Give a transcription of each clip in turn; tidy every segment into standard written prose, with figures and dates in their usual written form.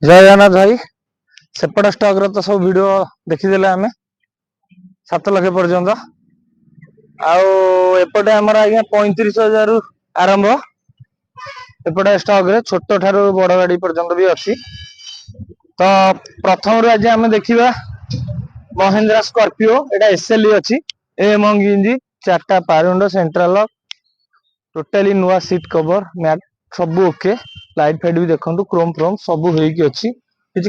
जय जगन्नाथ भाई सेपट स्टॉक तो सब वीडियो देखीदे आम 7 लाख पर्यंत आउटे आमर आज्ञा 35,000 आरंभ एपटे स्टॉक रे छोट ठारू बड़ गाड़ी पर्यंत भी अच्छी। तो प्रथम आज आम देखा महिंद्रा स्कॉर्पियो एटा एसएलई अच्छी एमंग इंजिन 4टा power window central lock totally नुआ सीट कवर मैट सब ओके लाइट फाइट भी देखो क्रोम फ्रोम सब होगी किसी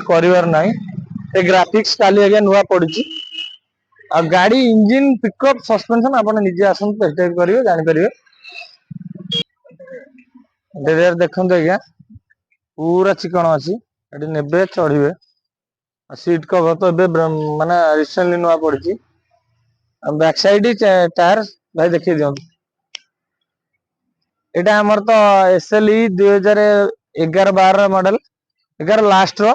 कर ग्राफिक्स काली आज्ञा नुआ पड़ी आ गाड़ी इंजिन पिकअप सस्पेंशन आप निजे आसत टेस्ट ड्राइव करेंगे जापर देखते आज्ञा पूरा चिकन अच्छी ने चढ़े सीट कवर तो माने रिसेंटली नुआ पड़ी बैक साइड टायर भाई देखिए दिखाँ एटा हमर तो एसएलई 2011-12 मॉडल 11 लास्ट रो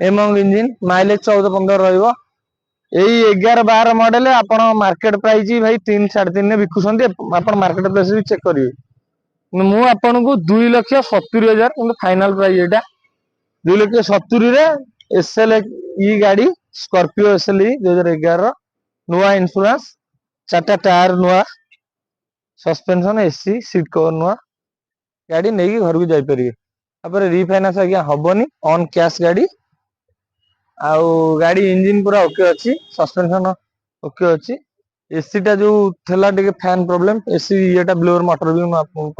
एमंग इंजिन माइलेज 14-15 रहिबो। एई 11-12 मॉडल आपण मार्केट प्राइस भाई 3-3.5 बिकुछन्ते आपण मार्केट प्राइस भी चेक करिवे। मु आपण को 2,70,000 किंतु फाइनल प्राइस एटा 2,70,000 रे एसएलई गाड़ी स्कॉर्पियो एसएलई 2011 नुआ इंश्योरेंस 4टा टायर नुआ सस्पेंशन एसी सीट कवर नुआ गाड़ी नहीं घर को जापर रिफाइनान्स आज्ञा हेनी ऑन कैश गाड़ी आउ गाड़ी इंजिन पूरा ओके अच्छी सस्पेंशन ओके अच्छी एसी टा जो थेला टिके फैन प्रॉब्लम एसी येटा ब्लोअर मोटर भी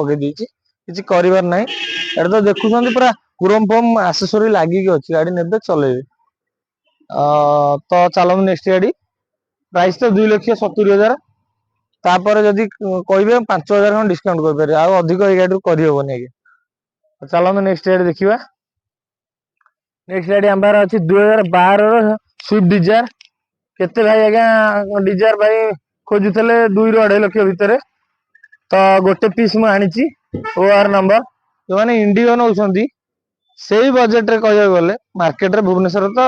पकई देछि किछि करिवार नाही एटा तो देखुछन्ती पूरा क्रोम फोम एक्सेसरी लागी के अच्छी गाड़ी नेबे चलेबे। तो चलो नेक्स्ट गाड़ी प्राइस तो 2,70,000 तापर जदि कहिबे 5,000 खन डिस्काउंट कर पारे आ अधिक ए गाड़ी करहबनी आज्ञा। चलो नेक्स्ट गाड़ी देखिबा नेक्स्ट गाड़ी आंबार अच्छी 2012 स्विफ्ट डिजायर केते भाई आज्ञा डिजायर भाई खोजुले 2-2.5 लाख भितर तो गोटे पीस मु आनी ओआर नंबर जो मैंने इंडिगो नौ से बजेट रे कह गले मार्केट रे भुवनेश्वर तो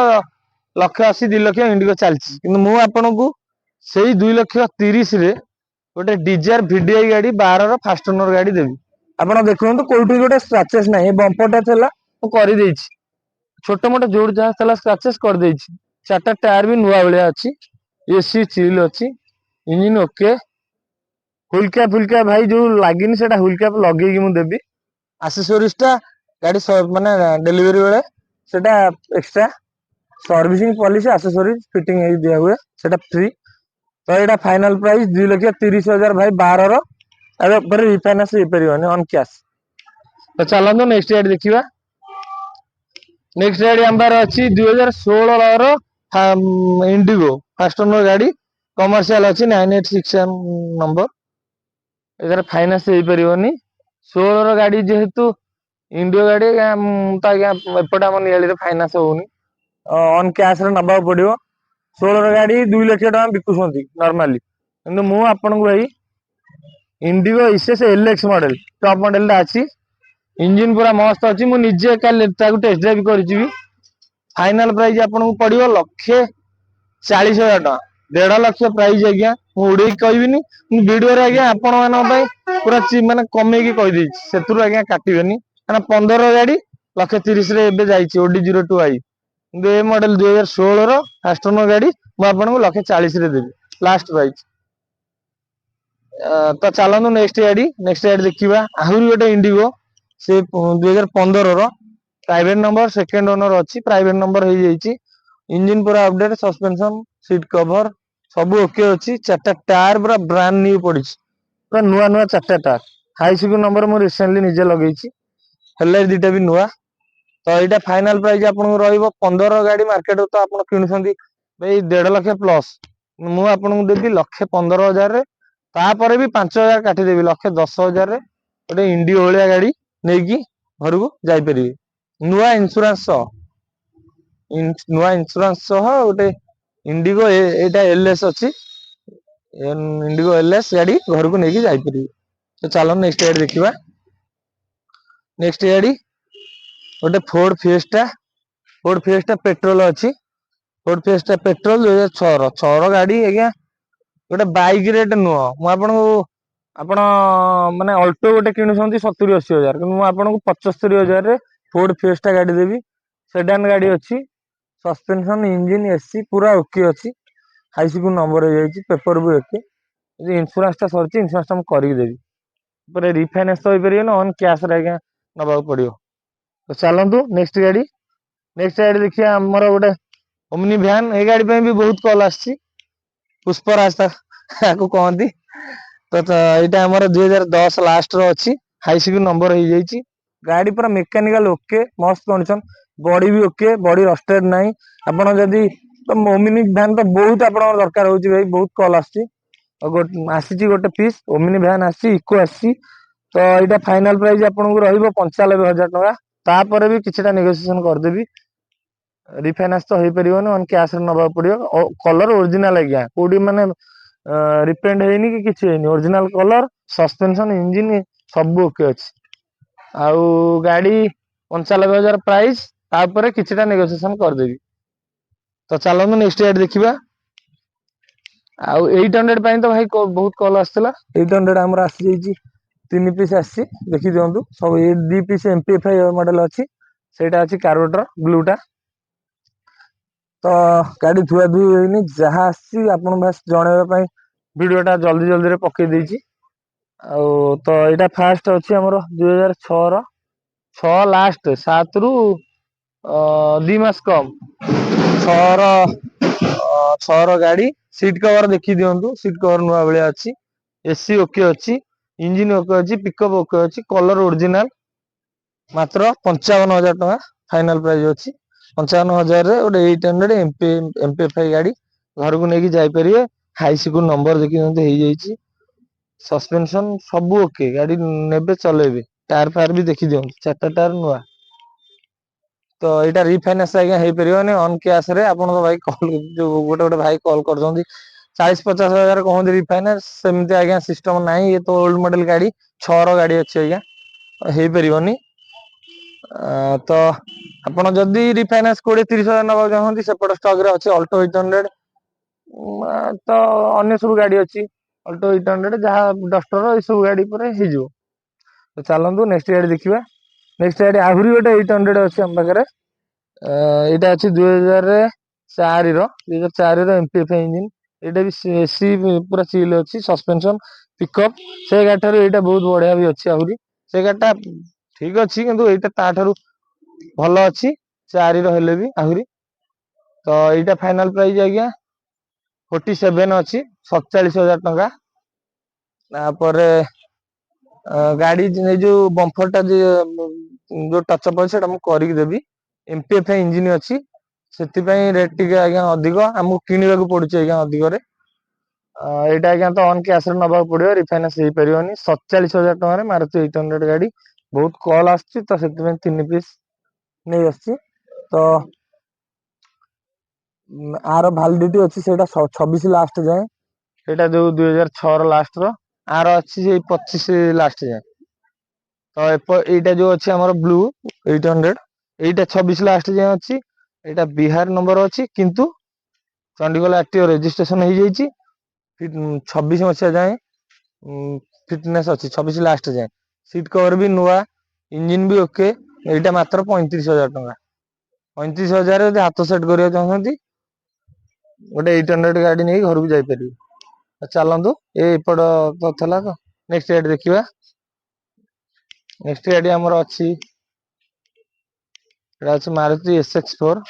1,80,000 2 लाख इंडिगो चलती कि मुझे को से 2,30,000 रे गोटे डिजायर वीडीआई गाड़ी 12 फास्ट ओनर गाड़ी देवी आप देखो कौटी गोटे स्क्राचेस ना बंपरटा था कर छोट मोट जोड़ जहाँ स्क्राचेस कर 4टा टायर भी नुआ भाया अच्छी एसी चिल अच्छी इंजिन ओके हुलका फुलका भाई जो लगिनी से हुलका लगे देवी आसेसोरीज टा गाड़ी माने डेलीवरी बेले सेटा एक्स्ट्रा सर्विसिंग पॉलिसी आसेसोरीज फिटिंग दिया हुए सेटा फ्री। तो यहाँ फाइनल प्राइस 2,30,000 भाई 12 रिफाइनान्स ऑन कैश। तो चलते नेक्स्ट गाड़ी देखा नेक्स्ट गाड़ी आंबार अच्छी 2016 इंडिगो फास्ट ओनर गाड़ी कमर्शियल अच्छी 9867 नंबर एगार फाइनान्स हो पारनी 16 गाड़ी जेहेतु इंडिगो गाड़ी तो आज्ञा एपटे आम नियाली फाइनान्स होनी ऑन कैश रे नबा पड़ो 16 गाड़ी 2 लाख टका बिकुछन्ती नॉर्मली किंतु मु आपन को भाई इंडिगो इसेस एलएक्स मॉडल टॉप मॉडल टा अच्छी इंजिन पूरा मस्त अच्छी मु निजे टेस्ट ड्राइव कर फाइनल प्राइस आपन को पड़ो 1,40,000 टका 1.5 लाख प्राइस आज्ञा मुझे कहबी वीडियो आज्ञा आपण मान पूरा माने कमे कहीदे से आज्ञा काटबेनी क्या 15 गाड़ी 1,30,000 रे जाइए OD02i ए मॉडल 2016 फास्ट ओनर गाड़ी मुझे 1,40,000 रे देवी लास्ट प्राइस। तो चलतु नेक्स्ट गाड़ी देखा आहरी गोटे इंडिगो से 2015 प्राइवेट नंबर सेकेंड ओनर अच्छी प्राइवेट नंबर हो जाइए इंजिन पूरा अपडेट सस्पेंशन सीट कवर सब ओके अच्छी 4टा टायर पूरा ब्रांड न्यू पड़ी पूरा नुआ नुआ 4टा टायर हाई सिक्योर नंबर मुझे रिसेंटली निजे लगे हेडलाइट 2टा भी नुआ। तो यहाँ फाइनल प्राइस आपको रही 15 गाड़ी मार्केट तो आप किणुंट भाई 1.5 लाख प्लस मुझे देवी 1,15,000 तापर भी 5,000 काटिदेवी 1,10,000 गोटे इंडिगो भाया गाड़ी नहीं घर को जापर नुआ इंश्योरेंस गोटे इंडिगो एटा एलएस अच्छी इंडिगो एलएस गाड़ी घर को लेकिन जापर। तो चलो नेक्स्ट गाड़ी देखा नेक्स्ट गाड़ी गोटे फोर्ड फिएस्टा पेट्रोल अच्छी फोर्ड फिएस्टा पेट्रोल 2006 गाड़ी आज्ञा गोटे बाइक रेट नुह मुझे आपण माने अल्टो गोटे किणुंट 70-80 हजार कि मुझे 75,000 फोर्ड फिएस्टा गाड़ी देवी ସେଡାନ ଗାଡି ଅଛି। ସସ୍ପେନସନ ଇଞ୍ଜିନ ଏସି ପୁରା ଓକେ ଅଛି। ହାଇସିକୁଲ ନମ୍ବର ହେଇଯାଇଛି ପେପର ବି ଓକେ। ଯଦି ଇନ୍ସୁରାନ୍ସ ଟା ସରିଛି ଇନ୍ସୁରାନ୍ସ ଟା ମୁଁ କରିକି ଦେବି। ତାପରେ ରିଫାଇନାନ୍ସ ତ ହେଇପାରିବନି ଅନ୍ କ୍ୟାସ ରେ ଆଜ୍ଞା ନବାକୁ ପଡିବ। ତ ଚାଲନ୍ତୁ ନେକ୍ସଟ ଗାଡି। ନେକ୍ସଟ ଗାଡି ଦେଖିବା ଆମର ଗୋଟେ ଓମନି ଭ୍ୟାନ। ଏଇ ଗାଡି ପାଇଁ ବି ବହୁତ କଲ ଆସିଛି। ପୁଷ୍ପରାଜ ତାକୁ କହନ୍ତି। ତ ଏଇଟା ଆମର 2010 ଲାଷ୍ଟ ର ଅଛି। ହାଇସିକୁଲ ନମ୍ବର ହେଇଯାଇଛି। ଗାଡି ପୁରା ମେକାନିକାଲ ଓକେ ମସ୍ତ କଣ୍ଡିସନ। ବଡି ବି ଓକେ ବଡି ରଷ୍ଟେଡ ନାହିଁ। ଆପଣ ଯଦି ଓମିନି ଭ୍ୟାନ ତ ବହୁତ ଆପଣଙ୍କର ଦରକାର ହଉଛି ଭାଇ ବହୁତ କଲ ଆସୁଛି। ଆଉ ଆସିଛି ଗୋଟେ ପିସ୍ ଓମିନି ଭ୍ୟାନ ଆସିଛି ଇକୋ ଆସିଛି। ତ ଏଇଟା ଫାଇନାଲ ପ୍ରାଇସ୍ ଆପଣଙ୍କୁ ରହିବ 95,000 ଟଙ୍କା। ତାପରେ ବି କିଛିଟା ନେଗୋସିଏସନ କରିଦେବି। ରିଫାଇନାନ୍ସ ତ ହେଇପାରିବନି ଅନ୍ କ୍ୟାସ ରେ ନବାକୁ ପଡିବ। କଲର ଓରିଜିନାଲ ଆଜ୍ଞା କୋଉଠି ମାନେ ରିପେଣ୍ଟ ହେଇନି କି କିଛି ହେଇନି ଅରିଜିନାଲ କଲର ସସପେନସନ ଇଞ୍ଜିନ ସବୁ ଓକେ ଅଛି। ଆଉ ଗାଡି 95,000 ପ୍ରାଇସ୍ ତାପରେ କିଛିଟା ନେଗୋସିଏସନ କରିଦେବି। ତ ଚାଲନ୍ତୁ ନେକ୍ସଟ ଗାଡି ଦେଖିବା। ଆଉ 800 ପାଇଁ ତ ଭାଇ ବହୁତ କଲ ଆସିଥିଲା। 800 ଆମର ଆସିଯାଇଛି 3 ପିସ୍ ଆସିଛି ଦେଖି ଦିଅନ୍ତୁ। ସବୁ 2 ପିସ୍ MPF ମଡେଲ ଅଛି। ସେଇଟା ଅଛି କାର୍ବେଟର ବ୍ଲୁ ଟା। ତ ଗାଡି ଧୁଆ ଧୁଇ ହେଇନି ଯାହା ଆସିଛି ଆପଣଙ୍କୁ ବାସ୍ ଜଣେଇବା ପାଇଁ ଭିଡିଓ ଟା ଜଲଦି ଜଲଦିରେ ପକେଇ ଦେଇଛି। ଆଉ ତ ଏଇଟା ଫାଷ୍ଟ ଅଛି ଆମର 2006 ର 6 ଲାଷ୍ଟ 7 ରୁ 2 ମାସ କମ 6ର ଗାଡି ସିଟ କଭର ଦେଖି ଦିଅନ୍ତୁ। ସିଟ କଭର ନୂଆ ଭଳିଆ ଅଛି। ଏସି ଓକେ ଅଛି। ଇଞ୍ଜିନ ଓକେ ଅଛି। ପିକଅପ୍ ଓକେ ଅଛି। Colour original. ମାତ୍ର 55,000 ଟଙ୍କା ଫାଇନାଲ ପ୍ରାଇସ୍ ଅଛି। 55,000 ରେ ଗୋଟେ 800 MPFI ଗାଡି ଘରକୁ ନେଇକି ଯାଇପାରିବେ। ହାଇସିକୁଲ ନମ୍ବର ଦେଖି ହେଇଯାଇଛି। ସସପେନସନ ସବୁ ଓକେ ଗାଡି ନେବେ ଚଲେଇବେ। ଟାୟାର ଫାୟାର ବି ଦେଖି ଦିଅନ୍ତୁ 4ଟା ଟାୟାର ନୂଆ। ତ ଏଇଟା ରିଫାଇନାନ୍ସ ଆଜ୍ଞା ହେଇପାରିବନି ଅନ୍ କ୍ୟାସ ରେ ଆପଣଙ୍କ ଭାଇ ଯୋଉ ଗୋଟେ ଭାଇ କଲ୍ କରୁଛନ୍ତି 40-50 ହଜାର କହନ୍ତି ରିଫାଇନାନ୍ସ ସେମିତି ଆଜ୍ଞା ସିଷ୍ଟମ ନାହିଁ। ଇଏ ତ ଓଲ୍ଡ ମଡେଲ ଗାଡି 6ର ଗାଡି ଅଛି ଆଜ୍ଞା ହେଇପାରିବନି। ତ ଆପଣ ଯଦି ରିଫାଇନାନ୍ସ 20-30 ହଜାର ନବାକୁ ଚାହୁଁନ୍ତି ସେପଟ ଷ୍ଟକ ରେ ଅଛି ଅଲ୍ଟୋ 800। ତ ଅନ୍ୟ ସବୁ ଗାଡି ଅଛି। ଅଲ୍ଟୋ 800 ଯାହା ଡଷ୍ଟର ଏଇ ସବୁ ଗାଡି ପରେ ହେଇଯିବ। ତ ଚାଲନ୍ତୁ ନେକ୍ସଟ ଗାଡି ଦେଖିବା। ନେକ୍ସଟ ଗାଡି ଆହୁରି ଗୋଟେ 800 ଅଛି ଆମ ପାଖରେ। ଏଇଟା ଅଛି 2004 ର MPF ଇଞ୍ଜିନ। ଏଇଟା ବି ଏସି ପୁରା ଚିଲ ଅଛି ସସପେନସନ ପିକଅପ ସେ ଗାଡି ଠାରୁ ଏଇଟା ବହୁତ ବଢିଆ ବି ଅଛି। ଆହୁରି ସେ ଗାଡି ଟା ଠିକ ଅଛି କିନ୍ତୁ ଏଇଟା ତା ଠାରୁ ଭଲ ଅଛି 4ର ହେଲେ ବି ଆହୁରି। ତ ଏଇଟା ଫାଇନାଲ ପ୍ରାଇସ୍ ଆଜ୍ଞା 47 ଅଛି 47,000 ଟଙ୍କା। ତାପରେ ଗାଡି ଏଇ ଯୋଉ ବମ୍ଫର ଟା ଯୋଉ ଟଚଅପ୍ ଅଛି ସେଇଟା ମୁଁ କରିକି ଦେବି। MPF ଇଞ୍ଜିନ ଅଛି। ସେଥିପାଇଁ ରେଟ ଟିକେ ଆଜ୍ଞା ଅଧିକ ଆମକୁ କିଣିବାକୁ ପଡୁଛି ଆଜ୍ଞା ଅଧିକରେ। ଏଇଟା ଆଜ୍ଞା ତ ଅନ୍ କ୍ୟାସରେ ନବାକୁ ପଡିବ ରିଫାଇନାନ୍ସ ହେଇପାରିବନି। 47,000 ଟଙ୍କାରେ ମାରୁତି 800 ଗାଡି ବହୁତ କଲ ଆସୁଛି ତ ସେଥିପାଇଁ 3 ପିସ୍ ନେଇ ଆସିଛି। ତ ଆର ଭାଲିଡିଟି ଅଛି ସେଇଟା 26 ଲାଷ୍ଟ ଯାଏଁ। ସେଇଟା ଯୋଉ 2006 ଲାଷ୍ଟ ର ଆର ଅଛି ସେଇ 25 ଲାଷ୍ଟ ଯାଏଁ। ତ ଏଇଟା ଯୋଉ ଅଛି ଆମର ବ୍ଲୁ 800 ଏଇଟା 26 ଲାଷ୍ଟ ଯାଏଁ ଅଛି। ଏଇଟା ବିହାର ନମ୍ବର ଅଛି କିନ୍ତୁ ଚଣ୍ଡିଖୋଲ RTO ରେଜିଷ୍ଟ୍ରେସନ ହେଇଯାଇଛି 26 ମସିହା ଯାଏଁ ଫିଟନେସ୍ ଅଛି 26 ଲାଷ୍ଟ ଯାଏଁ। ସିଟ କଭର ବି ନୂଆ ଇଞ୍ଜିନ ବି ଓକେ ଏଇଟା ମାତ୍ର 35,000 ଟଙ୍କା। 35,000 ଯଦି ହାତ ସେଟ କରିବାକୁ ଚାହୁଁଛନ୍ତି ଗୋଟେ 800 ଗାଡି ନେଇକି ଘରକୁ ଯାଇପାରିବେ। ଚାଲନ୍ତୁ ଏପଟ ତ ଥିଲା ତ ନେକ୍ସଟ ଗାଡି ଦେଖିବା। ନେକ୍ସଟ ଗାଡି ଆମର ଅଛି ଏଟା ଅଛି ମାରୁତି SX4।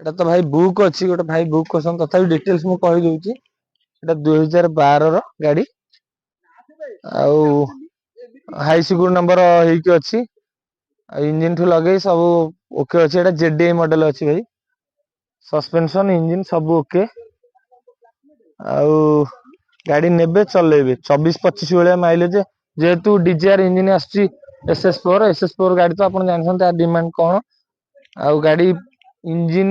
ଏଇଟା ତ ଭାଇ ବୁକ୍ ଅଛି ଗୋଟେ ଭାଇ ବୁକ୍ କରିଛନ୍ତି ତଥାପି ଡିଟେଲସ ମୁଁ କହିଦଉଛି। ଏଇଟା 2012 ର ଗାଡି ଆଉ ହାଇ ସିକ୍ୟୁର ନମ୍ବର ହେଇକି ଅଛି। ଆଉ ଇଞ୍ଜିନ ଠୁ ଲଗେଇ ସବୁ ଓକେ ଅଛି ଏଇଟା JDI ମଡେଲ ଅଛି ଭାଇ। ସସପେନସନ ଇଞ୍ଜିନ ସବୁ ଓକେ। ଆଉ ଗାଡି ନେବେ ଚଲେଇବେ 24-25 ଭଳିଆ ମାଇଲେଜ ଯେହେତୁ ଡିଜର ଇଞ୍ଜିନ ଆସୁଛି SS4 ଗାଡି ତ ଆପଣ ଜାଣିଛନ୍ତି ତାର ଡିମାଣ୍ଡ କଣ। ଆଉ ଗାଡି ଇଞ୍ଜିନ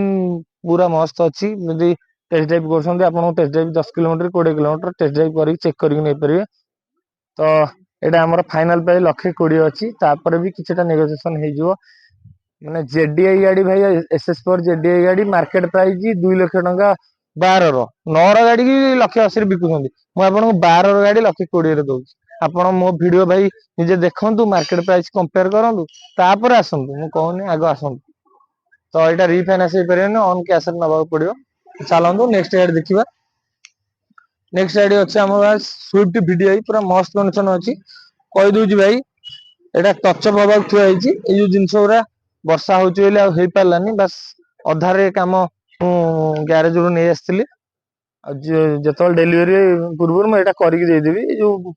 ପୁରା ମସ୍ତ ଅଛି ଯଦି ଟେଷ୍ଟ ଡ୍ରାଇଭ କରୁଛନ୍ତି ଆପଣଙ୍କୁ test drive 10 kilometre 20 kilometre test drive କରିକି ଚେକ୍ କରିକି ନେଇପାରିବେ। ତ ଏଇଟା ଆମର ଫାଇନାଲ ପ୍ରାଇସ 1,20,000 ଅଛି ତାପରେ ବି କିଛିଟା ନେଗୋସିଏସନ ହେଇଯିବ। ମାନେ JDI ଗାଡି ଭାଇ SS4 JDI ଗାଡି ମାର୍କେଟ ପ୍ରାଇସ୍ 2 ଲକ୍ଷ ଟଙ୍କା। 12ର 9ର ଗାଡି କି 1,80,000 ବିକୁଛନ୍ତି ମୁଁ ଆପଣଙ୍କୁ 12ର ଗାଡି 1,20,000 ଦଉଛି। ଆପଣ ମୋ ଭିଡିଓ ଭାଇ ନିଜେ ଦେଖନ୍ତୁ ମାର୍କେଟ ପ୍ରାଇସ କମ୍ପେୟାର କରନ୍ତୁ ତାପରେ ଆସନ୍ତୁ ମୁଁ କହୁନି ଆଗ ଆସନ୍ତୁ। तो यहाँ रिफाइनान्स हो पारे ऑन कैश नवा पड़ो। चलतु नेक्स्ट गाड़ी देखा। नेक्स्ट गाड़ी अच्छे आम स्विफ्ट VDI पूरा मस्त कंडीशन अच्छी कहीदे भाई यहाँ टचअप हवा थुआई जो जिनस गुरा वर्षा हो पारानी बास अधारे कम ग्यारेज रू नहीं आसती जो डेलीवरी पूर्व मुझे करके देदेवी जो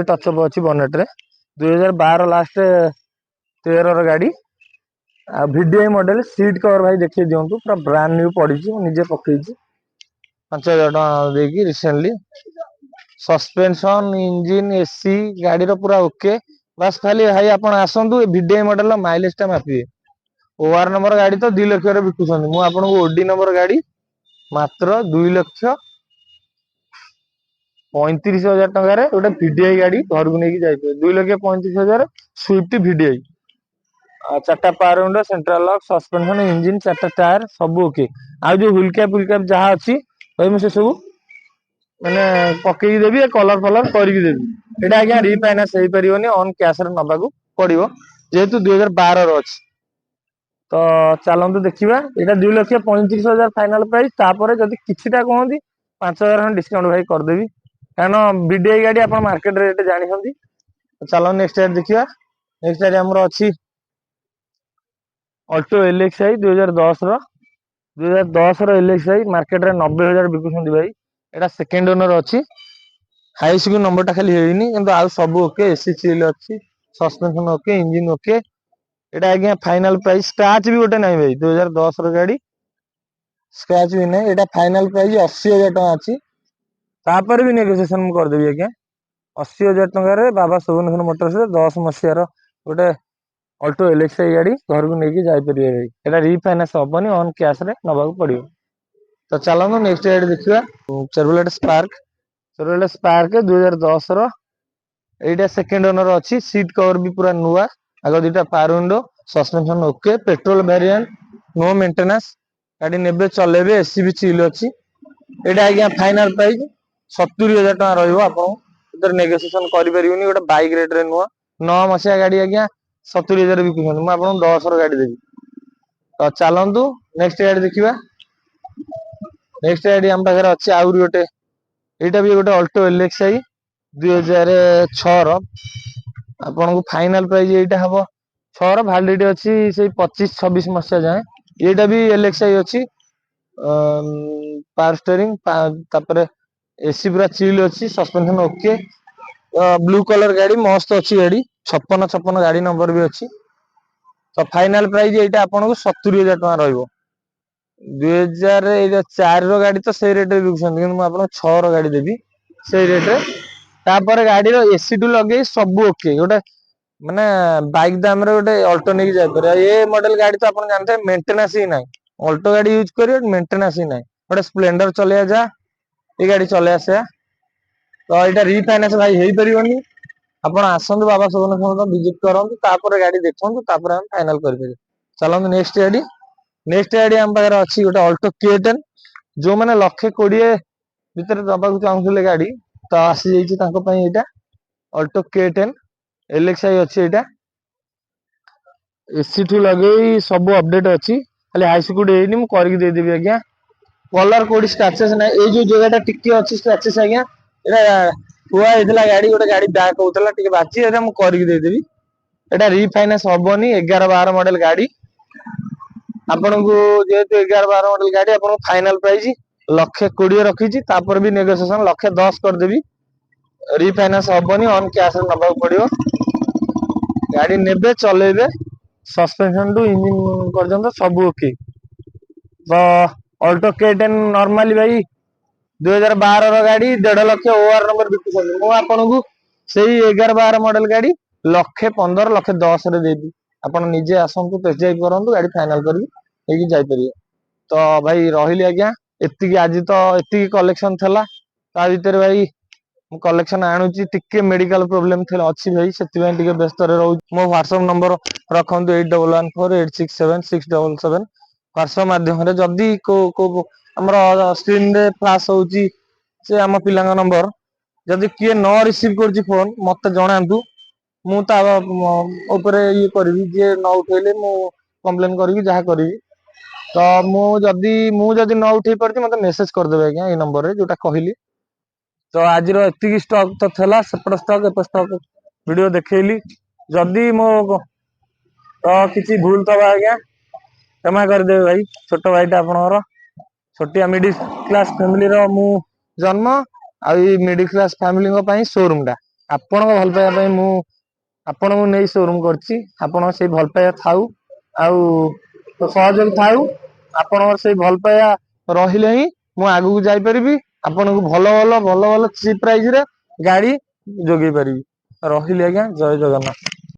टचअप अच्छी बनेट रे 2012 लास्ट 13 गाड़ी VDI मॉडल सीट कवर भाई देखिए दिंतु पूरा ब्रांड न्यू पड़ी निजे पकई 5,000 टका देकी रिसेंटली सस्पेंशन इंजिन एसी गाड़ी पूरा ओके बस खाली भाई आप आसतु VDI मॉडल माइलेज टा मापे OR नंबर गाड़ी तो 2 लाख बिकुं मुझे OD नंबर गाड़ी मात्र 2,35,000 टकर गोटे VDI गाड़ी घर को लेकिन जाए 2,35,000 स्विफ्ट VDI 4टा power window central lock suspension engine 4टा टायर सब ओके आ जो हुल कैप जहाँ अच्छी भाई मुझे सब मैंने पकई देवी कलर फलर करके देवी यहाँ आज्ञा रिफाइनान्स हो पारे ऑन कैश नवा पड़ो जेहेतु 2012 अच्छी तो चलतु देखा यहाँ 2,35,000 फाइनाल प्राइस तापर जब किटा कहती 5,000 खंड डिस्काउंट भाई करदेवी कारण VDI गाड़ी आप मार्केट रेट जानते। चलो नेक्स्ट गाड़ी देखा। नेक्स्ट गाड़ी आमर अच्छी अल्टो LXi 2010 LXi मार्केट रे 90,000 बिकुंट भाई यहाँ सेकेंड ओनर अच्छी हाईस को नंबर टा खाली है आउ सब ओके एसी सील अच्छी सस्पेंशन ओके इंजिन ओके यहाँ आज्ञा फाइनाल प्राइस स्क्रैच भी गोटे ना भाई 2010 गाड़ी स्क्रैच भी ना यहाँ फाइनाल प्राइस 80,000 टका अच्छी तापर भी नेगोशिएशन मु करदेवी आज्ञा 80,000 टकर बाबा सुवर्णखंड मोटर्स 10 मसीहार गोटे अल्टो LXi गाड़ी घर को लेकिन जापर यहाँ रिफाइनान्स हेनी ऑन कैश रे नवा पड़ो। तो चलो नेक्स्ट गाड़ी देखा चेवरोलेट स्पार्क 2010 यहाँ सेकेंड ओनर अच्छी सीट कवर भी पूरा नुआ आग 2टा power window suspension okay petrol variant no maintenance गाड़ी ने चलेबे एसी भी चिल अच्छी यहाँ आज्ञा फाइनाल प्राइस 70,000 टका रहा नेगोशिएशन करें गोटे बाइक रेट रे नुआ 9 मसीहा गाड़ी आज्ञा 70,000 बिकुं मुझे 10 गाड़ी देवी। तो चलतु नेक्स्ट गाड़ी देखा। नेक्स्ट गाड़ी आम पाखे अच्छे आउरी गोटे यहाँ भी गोटे अल्टो LXi 2006 आपन को फाइनाल प्राइस यहाँ हम 6 वैलिडिटी अच्छी से 25-26 मसीहा जाए यहाँ भी LXi अच्छी पावर स्टीयरिंग तापर एसी पूरा चिल अच्छी सस्पेंशन ओके ब्लू कलर गाड़ी मस्त अच्छी गाड़ी 56 गाड़ी नंबर भी अच्छी तो फाइनाल प्राइस यहाँ आपको 70,000 टका रहा 2004 गाड़ी तो से रेट बिकुं 6 गाड़ी देवी से रेट तापर गाड़ी एसी टू लगे सब ओके गोटे माने बाइक दाम रे गोटे अल्टो नहीं जापर ये मॉडल गाड़ी तो आप जानते हैं मेंटेनेंस ही ना अल्टो गाड़ी यूज करिए मेंटेनेंस ही ना गोटे स्प्लेंडर चले जा ये गाड़ी चले आसा तो यहाँ रिफाइनान्स भाई हो पारे आप आसतु बाबा सुवर्णखंड विजिट करूँ गाड़ी देखूँ हम फाइनाल करें। चलते नेक्स्ट गाड़ी आम पाखे अच्छी गोटे अल्टो K10 जो मैंने 1,20,000 भितर दबा चाहूले गाड़ी तो आसी जाइए अल्टो K10 LXi अच्छी यहाँ एसी ठू लगे सब अपडेट अच्छी खाली हाईसिक्यूड है करके देदेवी आज्ञा कलर कोडी स्क्रैचेस ना ये जो जगह टिके अच्छी स्क्रैचेस आज्ञा यहाँ हुआ होता गाड़ी गोटे गाड़ी बैक होता टे बाची मुझे करके देदेवी यहाँ रिफाइनान्स हेनी 11-12 मॉडल गाड़ी आपन को जेहेतु 11-12 मॉडल गाड़ी आपन फाइनाल प्राइस 1,20,000 रखी भी नेगोशिएशन 1,10,000 करदेवी रिफाइनान्स हेनी ऑन कैश नवा पड़ो गाड़ी ने चलेबे सस्पेंशन टू इंजिन पर्यंत सब ओके। तो अल्टो K10 नॉर्मली भाई 2012 गाड़ी 1.5 लाख OR नंबर बिकुं आपको से 11-12 मॉडल गाड़ी 1,15,000 1,10,000 रे देवी आप निजे आसतु टेस्ट ड्राइव करूँ गाड़ी फाइनाल करके जापर। तो भाई रही आज्ञा एति आज तो एति कलेक्शन थला ता भीतर भाई कलेक्शन आणुची टिके मेडिकल प्रोब्लेम अच्छी भाई से व्यस्त रहूँ मो व्हाट्सएप नंबर रखु 8114867677 व्हाट्सएप माध्यम जदि को स्क्रीन रे फ्लैश होची से आम पिला नंबर जदि किए न रिसीव कर फोन मत जनातु मु ये करी जे न उठेले मु କମ୍ପ୍ଲେନ କରିକି ଯାହା କରିବି। ତ ମୁଁ ଯଦି ନ ଉଠେଇ ପାରୁଛି ମତେ ମେସେଜ କରିଦେବେ ଆଜ୍ଞା ଏଇ ନମ୍ବରରେ ଯୋଉଟା କହିଲି। ତ ଆଜିର ଏତିକି ଷ୍ଟକ୍ ତ ଥିଲା, ସେପଟ ଷ୍ଟକ୍ ଏପଟ ଷ୍ଟକ୍ ଭିଡିଓ ଦେଖେଇଲି। ଯଦି ମୋ ତ କିଛି ଭୁଲ ଥବ ଆଜ୍ଞା କ୍ଷମା କରିଦେବେ ଭାଇ, ଛୋଟ ଭାଇଟା ଆପଣଙ୍କର। ଛୋଟିଆ ମିଡିଲ କ୍ଲାସ ଫ୍ୟାମିଲିର ମୁଁ ଜନ୍ମ, ଆଉ ଏଇ ମିଡିଲ କ୍ଲାସ ଫ୍ୟାମିଲିଙ୍କ ପାଇଁ ସୋରୁମ ଟା। ଆପଣଙ୍କ ଭଲ ପାଇବା ପାଇଁ ମୁଁ ଆପଣଙ୍କୁ ନେଇ ସୋରୁମ କରିଛି। ଆପଣଙ୍କ ସେଇ ଭଲ ପାଇବା ଥାଉ, ଆଉ ସହଯୋଗ ଥାଉ। ଆପଣଙ୍କର ସେଇ ଭଲ ପାଇବା ରହିଲେ ହିଁ ମୁଁ ଆଗକୁ ଯାଇପାରିବି। ଆପଣଙ୍କୁ ଭଲ ଚିପ୍ ପ୍ରାଇସ୍ ରେ ଗାଡି ଯୋଗେଇ ପାରିବି। ରହିଲି ଆଜ୍ଞା, ଜୟ ଜଗନ୍ନାଥ।